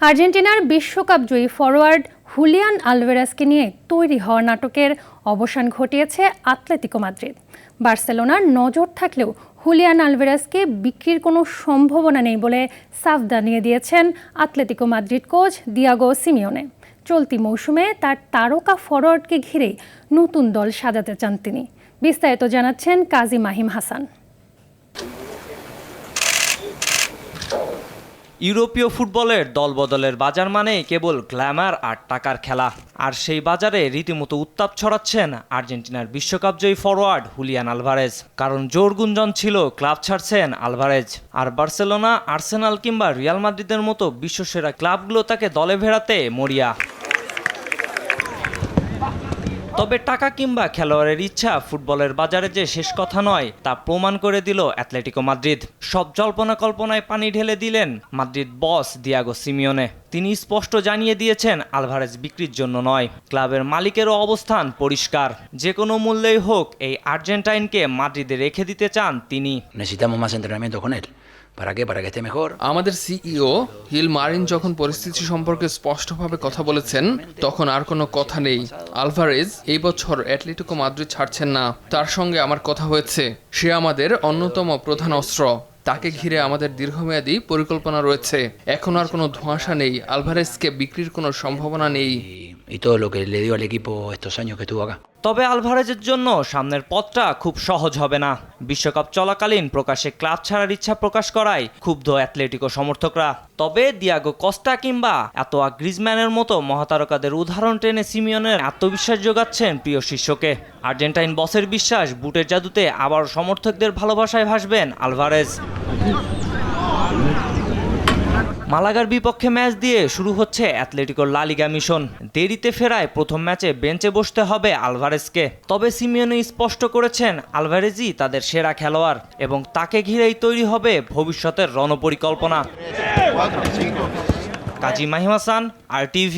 আর্জেন্টিনার বিশ্বকাপ জয়ী forward Julian আলভারেজকে নিয়ে তৈরি হওয়া নাটকের অবসান ঘটিয়েছে আতলেতিকো মাদ্রিদ। বার্সেলোনার নজর থাকলেও হুলিয়ান আলভারেজকে বিক্রির কোনো সম্ভাবনা নেই বলে সাফ জানিয়ে দিয়েছেন Atletico Madrid coach Diego Simeone. চলতি মৌসুমে তার তারকা ফরোয়ার্ডকে ঘিরেই নতুন দল সাজাতে চান তিনি। বিস্তারিত জানাচ্ছেন কাজী মাহিম হাসান। ইউরোপীয় ফুটবলের দলবদলের বাজার মানে কেবল গ্ল্যামার আর টাকার খেলা, আর সেই বাজারে রীতিমতো উত্তাপ ছড়াচ্ছেন আর্জেন্টিনার বিশ্বকাপজয়ী ফরোয়ার্ড হুলিয়ান আলভারেজ। কারণ জোর গুঞ্জন ছিল ক্লাব ছাড়ছেন আলভারেজ, আর বার্সেলোনা, আর্সেনাল কিংবা রিয়াল মাদ্রিদের মতো বিশ্বসেরা ক্লাবগুলো তাকে দলে ভেড়াতে মরিয়া। তবে টাকা কিংবা খেলোয়াড়ের ইচ্ছা ফুটবলের বাজারে যে শেষ কথা নয় তা প্রমাণ করে দিল অ্যাটলেটিকো মাদ্রিদ। সব জল্পনা কল্পনায় পানি ঢেলে দিলেন মাদ্রিদ বস দিয়েগো সিমিওনে। তিনি স্পষ্ট জানিয়ে দিয়েছেন আলভারেজ বিক্রির জন্য নয়। ক্লাবের মালিকেরও অবস্থান পরিষ্কার, যে কোনো মূল্যেই হোক এই আর্জেন্টাইনকে মাদ্রিদে রেখে দিতে চান তিনি। আমাদের সিইও হিল মারিন যখন পরিস্থিতি সম্পর্কে স্পষ্টভাবে কথা বলেছেন, তখন আর কোনো কথা নেই। আলভারেজ এই বছর অ্যাটলেটিকো মাদ্রিদ ছাড়ছেন না। তার সঙ্গে আমার কথা হয়েছে। সে আমাদের অন্যতম প্রধান অস্ত্র। তাকে ঘিরে আমাদের দীর্ঘমেয়াদী পরিকল্পনা রয়েছে। এখন আর কোনো ধোঁয়াশা নেই। আলভারেজকে বিক্রির কোনো সম্ভাবনা নেই। তবে আলভারেজের জন্য সামনের পথটা খুব সহজ হবে না। বিশ্বকাপ চলাকালীন প্রকাশ্যে ক্লাব ছাড়ার ইচ্ছা প্রকাশ করায় ক্ষুব্ধ অ্যাটলেটিকো সমর্থকরা। তবে দিয়েগো কস্তা কিংবা এতোয়া গ্রিজম্যানের মতো মহাতারকাদের উদাহরণ টেনে সিমিওনের আত্মবিশ্বাস যোগাচ্ছেন প্রিয় শিষ্যকে। আর্জেন্টাইন বসের বিশ্বাস, বুটের জাদুতে আবার সমর্থকদের ভালোবাসায় ভাসবেন আলভারেজ। মালাগার বিপক্ষে ম্যাচ দিয়ে শুরু হচ্ছে অ্যাটলেটিকোর লা লিগা মিশন। দেরিতে ফেরায় প্রথম ম্যাচে বেঞ্চে বসতে হবে আলভারেজকে। তবে সিমিওনে স্পষ্ট করেছেন আলভারেজই তাদের সেরা খেলোয়াড় এবং তাকে ঘিরেই তৈরি হবে ভবিষ্যতের রণপরিকল্পনা। কাজী মাহিম হাসান, RTV।